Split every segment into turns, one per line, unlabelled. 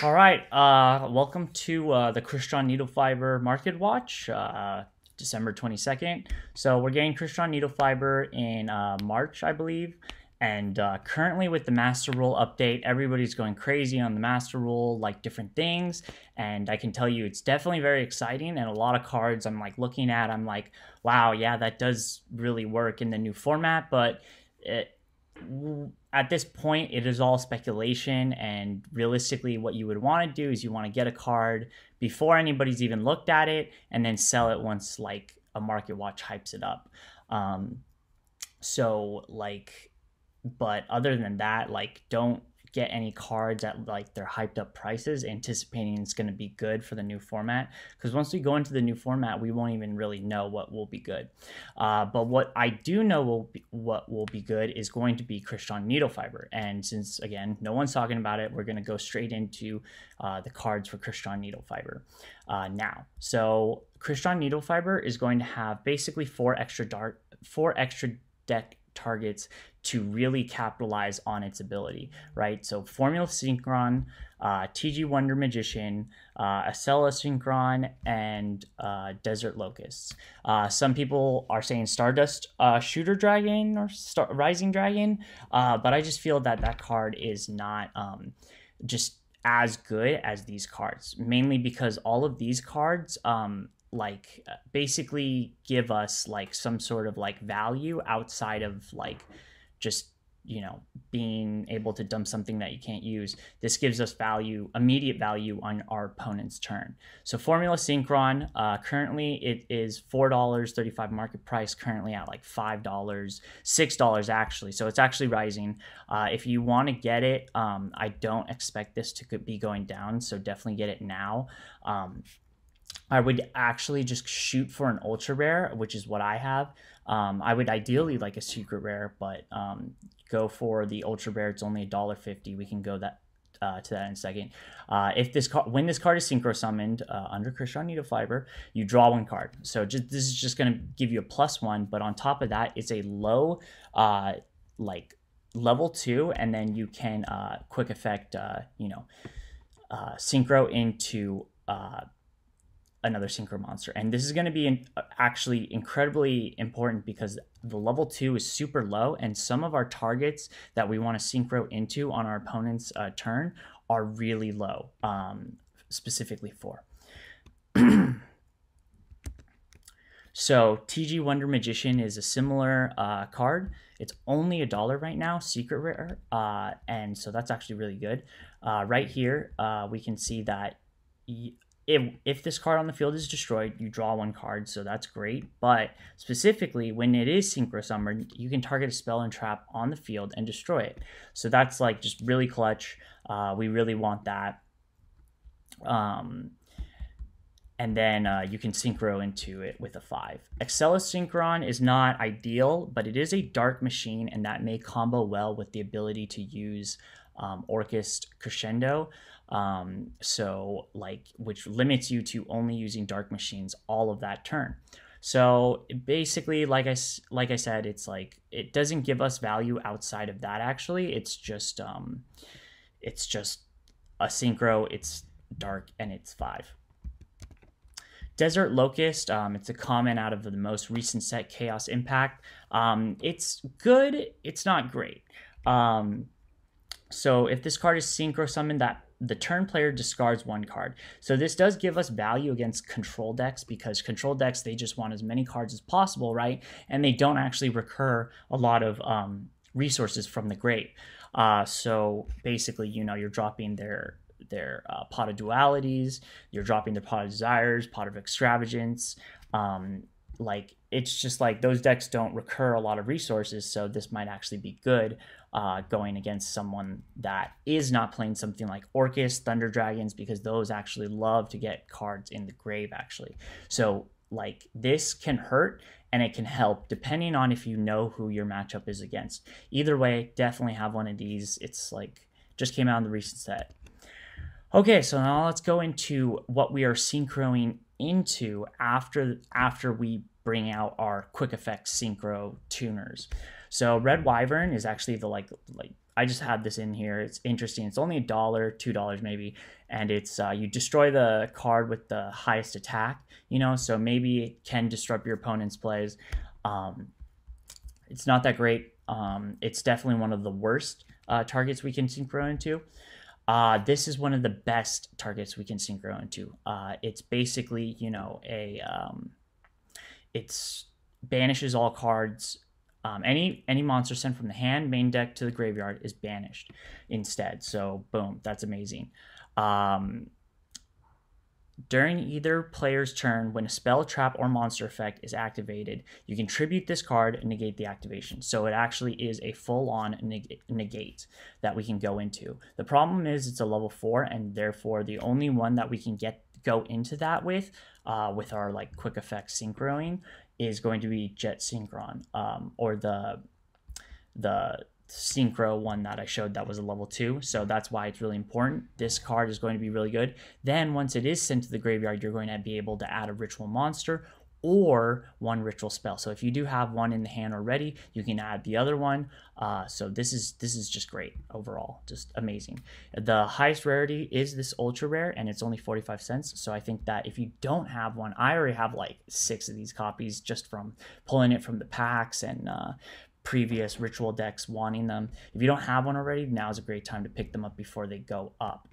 All right, welcome to the Crystron Needle Fiber Market Watch, December 22nd. So we're getting Crystron Needle Fiber in March, I believe. And currently with the Master Rule update, everybody's going crazy on the Master Rule, like different things. And I can tell you it's definitely very exciting. And a lot of cards I'm like looking at, I'm like, wow, yeah, that does really work in the new format. But at this point, it is all speculation, and realistically what you would want to do is you want to get a card before anybody's even looked at it and then sell it once like a market watch hypes it up. But other than that, like, don't get any cards at like their hyped up prices anticipating it's going to be good for the new format, because once we go into the new format we won't even really know what will be good. But what I do know what will be good is going to be Crystron Needle Fiber, and since again no one's talking about it, we're going to go straight into the cards for Crystron Needle Fiber now. So Crystron Needle Fiber is going to have basically four extra deck targets to really capitalize on its ability, right? So Formula Synchron, TG Wonder Magician, Acela Synchron, and Desert Locusts. Some people are saying Stardust Shooter Dragon or Rising Dragon, but I just feel that that card is not just as good as these cards, mainly because all of these cards basically give us like some sort of like value outside of like just, you know, being able to dump something that you can't use. This gives us value, immediate value on our opponent's turn. So Formula Synchron, currently it is $4.35 market price, currently at like $5, $6 actually. So it's actually rising. If you want to get it, I don't expect this to be going down, so definitely get it now. I would actually just shoot for an ultra rare, which is what I have. I would ideally like a secret rare, but go for the ultra rare. It's only $1.50. We can go to that in a second. When this card is synchro summoned under Crystron Needle Fiber, you draw one card. So this is just going to give you a +1, but on top of that, it's a low like level 2, and then you can quick effect synchro into another synchro monster. And this is going to be actually incredibly important because the level 2 is super low, and some of our targets that we want to synchro into on our opponent's turn are really low, specifically 4. So TG Wonder Magician is a similar card. It's only $1 right now, secret rare, and so that's actually really good. Right here, we can see that if this card on the field is destroyed, you draw one card, so that's great. But specifically, when it is synchro summoned, you can target a spell and trap on the field and destroy it. So that's like just really clutch. We really want that. And then you can synchro into it with a 5. Acela Synchron is not ideal, but it is a dark machine, and that may combo well with the ability to use Orchest Crescendo. So like, which limits you to only using dark machines all of that turn. So basically, like I said, it's like, it doesn't give us value outside of that. Actually, it's just a synchro, it's dark, and it's 5. Desert Locust, it's a common out of the most recent set, Chaos Impact. It's good, it's not great. So if this card is synchro summoned, that the turn player discards one card. So this does give us value against control decks, because control decks, they just want as many cards as possible, right? And they don't actually recur a lot of resources from the grave. So basically, you know, you're dropping their Pot of Dualities, you're dropping their Pot of Desires, Pot of Extravagance. Like, it's just like those decks don't recur a lot of resources, so this might actually be good going against someone that is not playing something like Orchis, Thunder Dragons, because those actually love to get cards in the grave, actually. So like, this can hurt and it can help depending on if you know who your matchup is against. Either way, definitely have one of these. It's like, just came out in the recent set. Okay, so now let's go into what we are synchroing into after we bring out our quick effect synchro tuners. So Red Wyvern is actually the like I just had this in here. It's interesting. It's only $1, $2 maybe, and it's you destroy the card with the highest attack. So maybe it can disrupt your opponent's plays. It's not that great. It's definitely one of the worst targets we can synchro into. This is one of the best targets we can synchro into. It's basically, it's banishes all cards. Any monster sent from the hand, main deck to the graveyard is banished instead. So boom, that's amazing. During either player's turn, when a spell, trap, or monster effect is activated, you can tribute this card and negate the activation. So it actually is a full-on negate that we can go into. The problem is it's a level 4, and therefore the only one that we can go into that with our like quick effect synchroing is going to be Jet Synchron, or the synchro one that I showed that was a level 2. So that's why it's really important. This card is going to be really good. Then once it is sent to the graveyard, you're going to be able to add a ritual monster or one ritual spell. So if you do have one in the hand already, you can add the other one. So this is just great overall, just amazing. The highest rarity is this ultra rare, and it's only 45 cents. So I think that if you don't have one, I already have like 6 of these copies just from pulling it from the packs and previous ritual decks wanting them. If you don't have one already, now is a great time to pick them up before they go up.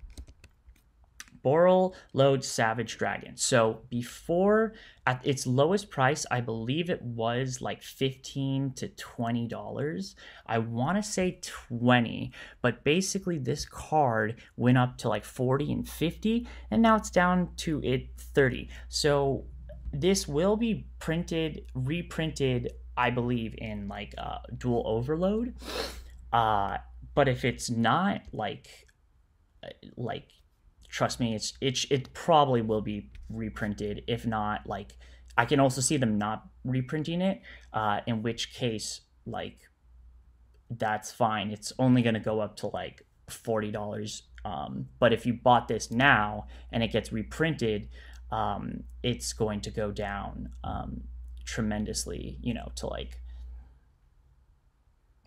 Boral Load Savage Dragon. So before, at its lowest price, I believe it was like $15 to $20. I want to say 20, but basically this card went up to like 40 and 50, and now it's down to 30. So this will be reprinted, I believe, in like Dual Overload. But if it's not, like trust me, it probably will be reprinted. If not, like, I can also see them not reprinting it, in which case, like, that's fine. It's only going to go up to like $40. But if you bought this now and it gets reprinted, it's going to go down tremendously, to like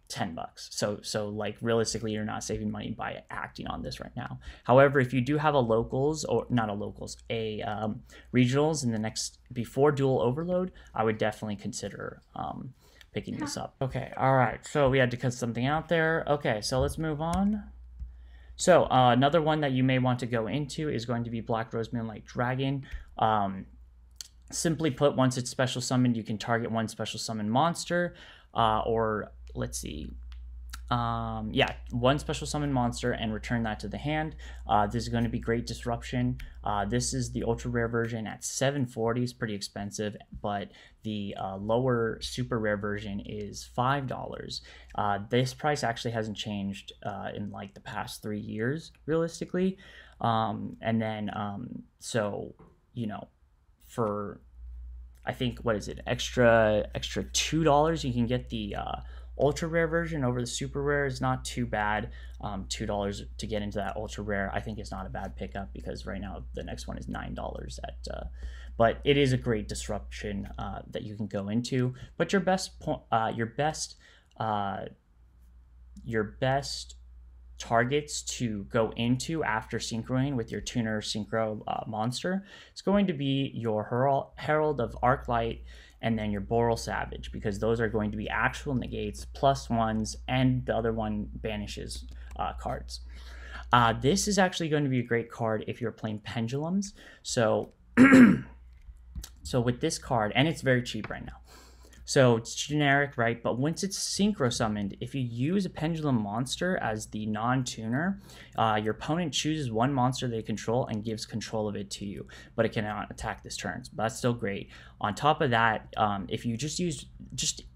$10. So like realistically, you're not saving money by acting on this right now. However, if you do have a locals, or not a locals, a regionals in the next, before Dual Overload, I would definitely consider picking this up. Okay, all right, so we had to cut something out there. Okay, so let's move on. So another one that you may want to go into is going to be Black Rose Moonlight Dragon. Simply put, once it's special summoned, you can target one special summon monster, or let's see, one special summon monster and return that to the hand. This is going to be great disruption. This is the ultra rare version at $7.40. It's pretty expensive, but the lower super rare version is $5. This price actually hasn't changed in like the past 3 years, realistically. And then so for, I think, what is it, extra $2, you can get the ultra rare version over the super rare. Is not too bad. $2 to get into that ultra rare, I think, is not a bad pickup, because right now the next one is $9 at but it is a great disruption that you can go into. But your best targets to go into after synchroing with your tuner synchro monster is going to be your Herald of Arclight and then your Boral Savage, because those are going to be actual negates, +1s, and the other one banishes cards. This is actually going to be a great card if you're playing pendulums. So so with this card, and it's very cheap right now, so it's generic, right? But once it's synchro summoned, if you use a pendulum monster as the non-tuner, your opponent chooses one monster they control and gives control of it to you, but it cannot attack this turn. So that's still great. On top of that, if you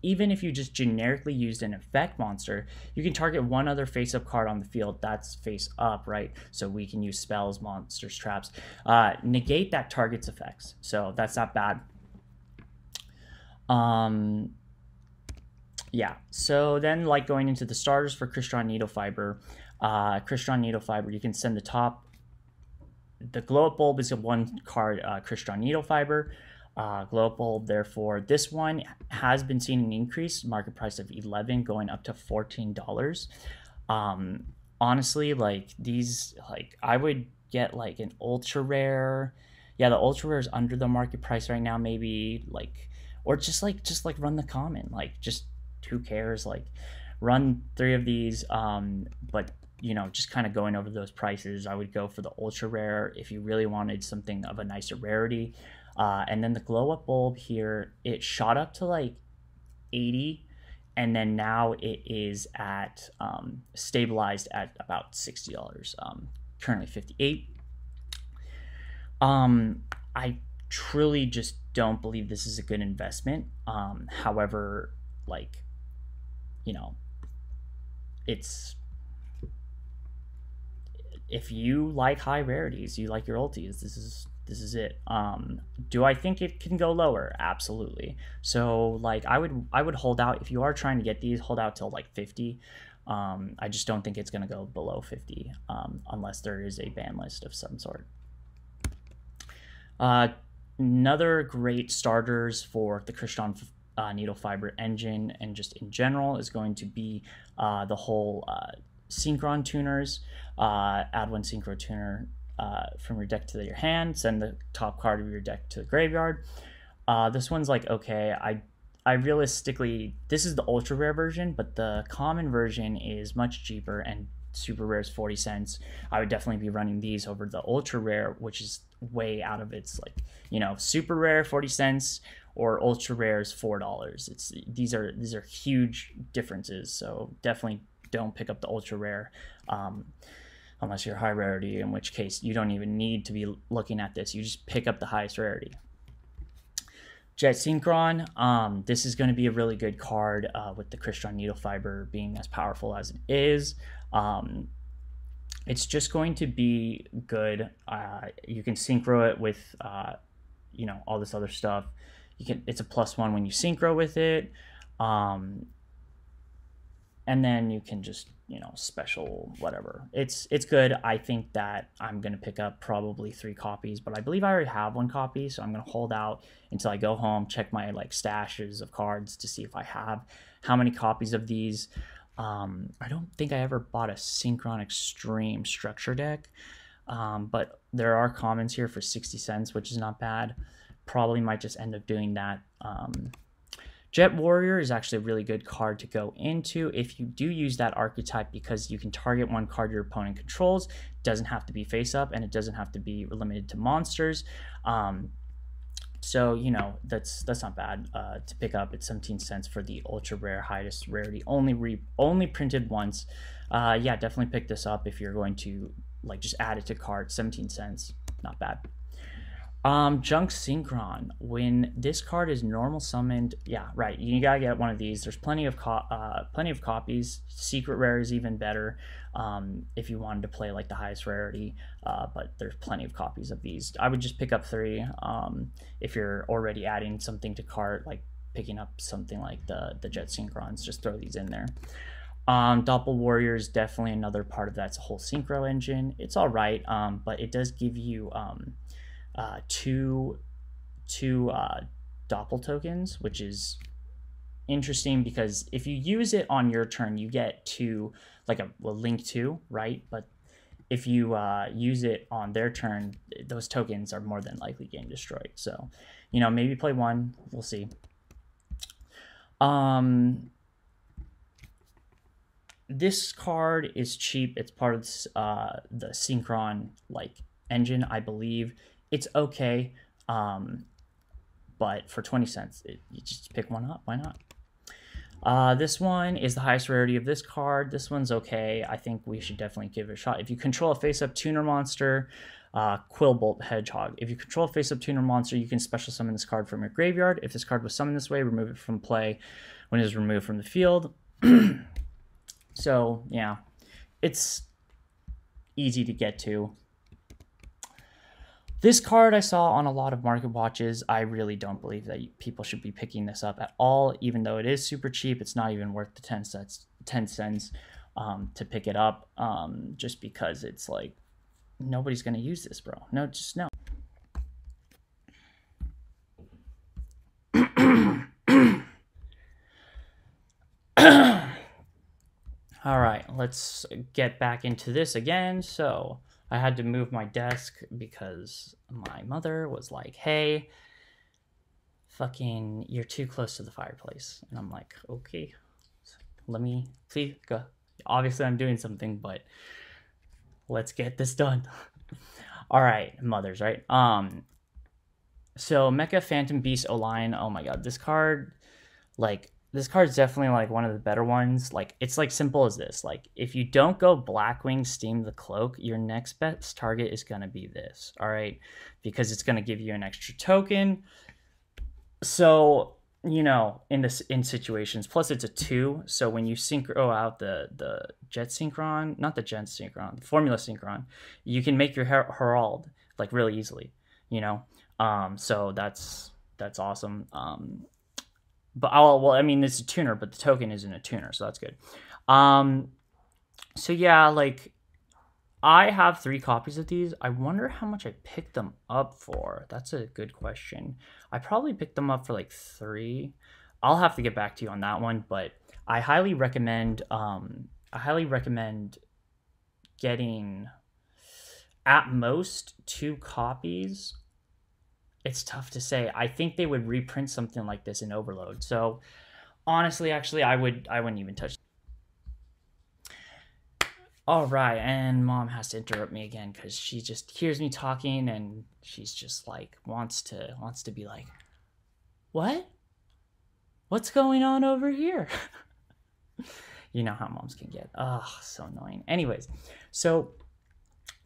even if you just generically used an effect monster, you can target one other face-up card on the field that's face-up, right? So we can use spells, monsters, traps, negate that target's effects. So that's not bad. So then, like, going into the starters for Crystron Needle Fiber, you can send the Glow Up Bulb is a 1 card Crystron Needle Fiber. Glow Up Bulb, therefore, this one has been seeing an increase, market price of $11 going up to $14. Honestly, like these, like I would get like an ultra rare. Yeah, the ultra rare is under the market price right now, maybe like, or just like run the common, like just who cares? Like run three of these. But just kind of going over those prices, I would go for the ultra rare if you really wanted something of a nicer rarity. And then the glow up bulb here, it shot up to like 80, and then now it is at stabilized at about $60, currently 58. I truly just don't believe this is a good investment. However, like, you know it's, if you like high rarities, you like your ultis, this is it. Do I think it can go lower? Absolutely. So like I would hold out. If you are trying to get these, hold out till like 50. I just don't think it's going to go below 50, unless there is a ban list of some sort. Another great starters for the Crystron needle fiber engine and just in general is going to be the whole synchron tuners. Add one synchro tuner from your deck to your hand, send the top card of your deck to the graveyard. This one's like, okay, I realistically, this is the ultra rare version, but the common version is much cheaper, and super rare is 40 cents. I would definitely be running these over the ultra rare, which is way out of its, like, super rare 40 cents or ultra rare is $4. These are huge differences. So definitely don't pick up the ultra rare, unless you're high rarity, in which case you don't even need to be looking at this. You just pick up the highest rarity. Jet Synchron, this is going to be a really good card with the Crystron Needle Fiber being as powerful as it is. It's just going to be good. You can synchro it with, all this other stuff. It's a +1 when you synchro with it. And then you can just, special whatever. It's good. I think that I'm going to pick up probably 3 copies, but I believe I already have 1 copy, so I'm going to hold out until I go home, check my stashes of cards to see if I have how many copies of these. I don't think I ever bought a Synchron Extreme structure deck, but there are commons here for 60 cents, which is not bad. Probably might just end up doing that. Jet Warrior is actually a really good card to go into if you do use that archetype, because you can target one card your opponent controls. It doesn't have to be face up, and it doesn't have to be limited to monsters. So that's not bad to pick up. It's 17 cents for the ultra rare, highest rarity, only printed once. Yeah, definitely pick this up if you're going to just add it to cards. 17 cents, not bad. Junk Synchron. When this card is normal summoned, yeah, right, you gotta get one of these. There's plenty of copies. Secret rare is even better if you wanted to play the highest rarity, but there's plenty of copies of these. I would just pick up 3 if you're already adding something to cart, like picking up something like the Jet Synchrons. Just throw these in there. Doppel Warrior is definitely another part of that's a whole synchro engine. It's all right, but it does give you two Doppel tokens, which is interesting because if you use it on your turn, you get 2, like a link 2, right? But if you use it on their turn, those tokens are more than likely getting destroyed. So, maybe play 1. We'll see. This card is cheap. It's part of the Synchron engine, I believe. It's okay, but for 20 cents, you just pick one up. Why not? This one is the highest rarity of this card. This one's okay. I think we should definitely give it a shot. If you control a face-up tuner monster, Quillbolt Hedgehog. If you control a face-up tuner monster, you can special summon this card from your graveyard. If this card was summoned this way, remove it from play when it is removed from the field. So, yeah, it's easy to get to. This card I saw on a lot of market watches. I really don't believe that people should be picking this up at all, even though it is super cheap. It's not even worth the 10 cents to pick it up, just because it's nobody's going to use this, bro. No, just no. All right, let's get back into this again. So I had to move my desk because my mother was like, hey, fucking, you're too close to the fireplace. And I'm like, okay, let me, please go. Obviously I'm doing something, but let's get this done. All right, mothers, right? So Mecha Phantom Beast O-Line, oh my god, this card, like, this card's definitely like one of the better ones. Like, it's like simple as this. Like, if you don't go Blackwing Steam the Cloak, your next best target is gonna be this, all right? Because it's gonna give you an extra token. So, you know, in situations, plus it's a 2, so when you synchro out the Jet Synchron, not the Jet Synchron, the Formula Synchron, you can make your Herald like really easily, you know. So that's awesome. But well, I mean, it's a tuner, but the token isn't a tuner, so that's good. So yeah, like, I have 3 copies of these. I wonder how much I picked them up for. That's a good question. I probably picked them up for like 3. I'll have to get back to you on that one, but I highly recommend getting at most 2 copies. It's tough to say. I think they would reprint something like this in Overload. So honestly, actually, I wouldn't even touch. All right, and Mom has to interrupt me again because she just hears me talking and she's just like wants to be like, what? What's going on over here? You know how moms can get. Oh, so annoying. Anyways, so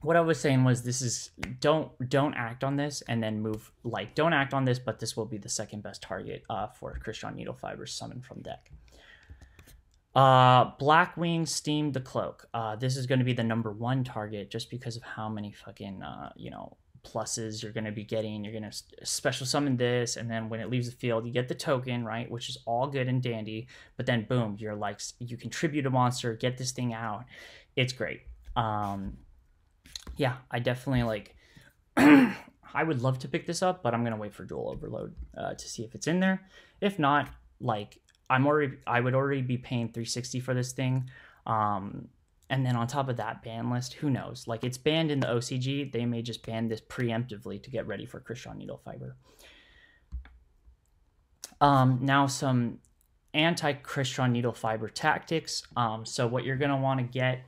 what I was saying was, this is don't act on this and then move, like, don't act on this, but this will be the second best target for Crystron Needle Fiber summon from deck. Blackwing Steam the Cloak. This is going to be the #1 target just because of how many fucking you know, pluses you're going to be getting. You're going to special summon this, and then when it leaves the field, you get the token, right, which is all good and dandy, but then boom, you're like, you contribute a monster, get this thing out. It's great. Yeah, I definitely like I would love to pick this up, but I'm going to wait for Dual Overload to see if it's in there. If not, like, I would already be paying $360 for this thing. And then on top of that ban list, who knows? Like, it's banned in the OCG. They may just ban this preemptively to get ready for Crystron Needle Fiber. Now some anti-Crystron Needle Fiber tactics. So what you're going to want to get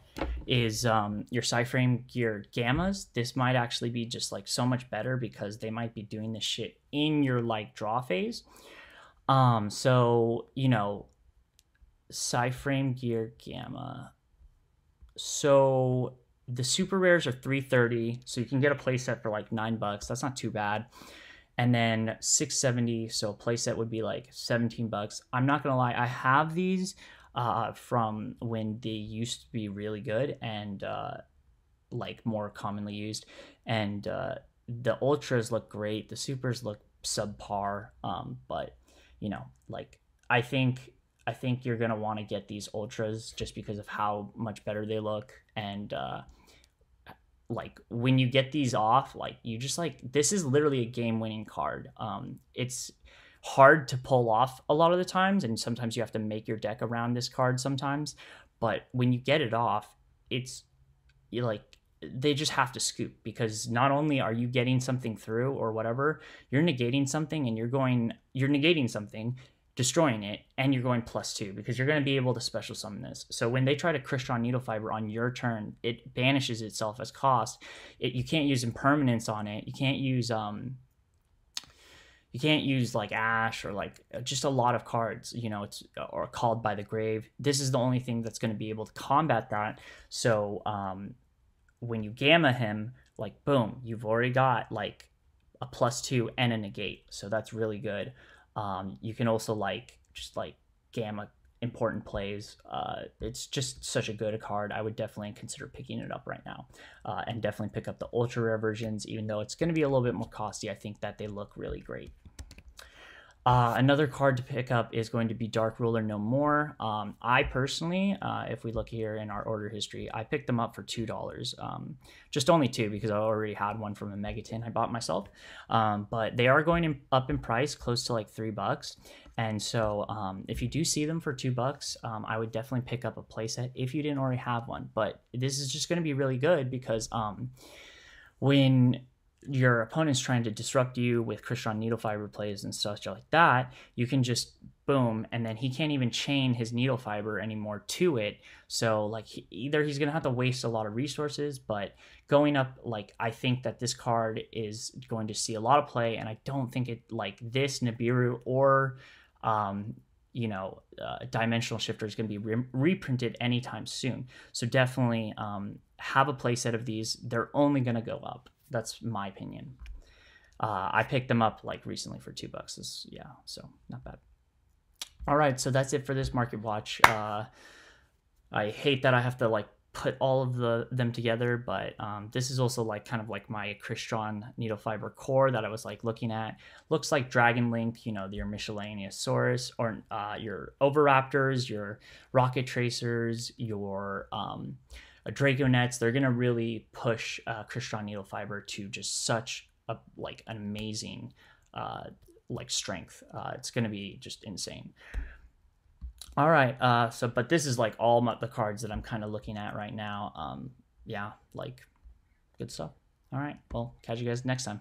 is your Psyframe Gear Gammas. This might actually be just like so much better because they might be doing this shit in your like draw phase. So, you know, Psyframe Gear Gamma. So the super rares are $330, so you can get a playset for like $9. That's not too bad. And then $670, so a playset would be like $17. I'm not gonna lie, I have these from when they used to be really good and like more commonly used. And the ultras look great, the supers look subpar, but you know, like, I think you're gonna want to get these ultras just because of how much better they look. And like, when you get these off, like, you just like, this is literally a game-winning card. It's hard to pull off a lot of the times, and sometimes you have to make your deck around this card sometimes. But when you get it off, it's like, they just have to scoop, because not only are you getting something through or whatever, you're negating something, and you're negating something, destroying it, and you're going +2 because you're going to be able to special summon this. So when they try to Crystron Needle Fiber on your turn, it banishes itself as cost. You can't use impermanence on it. You can't use like Ash or like just a lot of cards, you know, it's, or Called by the Grave. This is the only thing that's going to be able to combat that. So when you gamma him, like, boom, you've already got like a +2 and a negate. So that's really good. You can also like just like gamma important plays. It's just such a good card. I would definitely consider picking it up right now, and definitely pick up the ultra rare versions, even though it's going to be a little bit more costly. I think that they look really great. Another card to pick up is going to be Dark Ruler No More. I personally, if we look here in our order history, I picked them up for $2. Just only two because I already had one from a Megaton I bought myself. But they are going up in price, close to like $3. And so if you do see them for $2, I would definitely pick up a playset if you didn't already have one. But this is just going to be really good because when your opponent's trying to disrupt you with Crystron needle fiber plays and stuff like that, you can just boom, and then he can't even chain his needle fiber anymore to it. So like either he's gonna have to waste a lot of resources, but going up, like I think that this card is going to see a lot of play, and I don't think it like this Nibiru or Dimensional Shifter is going to be reprinted anytime soon. So definitely have a playset of these. They're only going to go up. That's my opinion. I picked them up like recently for $2. Yeah, so not bad. All right, so that's it for this market watch. I hate that I have to like put all of them together, but this is also like kind of like my Crystron needle fiber core that I was like looking at. Looks like Dragon Link, your Miscellaneousaurus, or your Oviraptors, your Rocket Tracers, your Draco Nets. They're gonna really push Crystron needle fiber to just such a like an amazing like strength. It's gonna be just insane. All right, but this is like all the cards that I'm kind of looking at right now. Yeah, like good stuff. All right, well, catch you guys next time.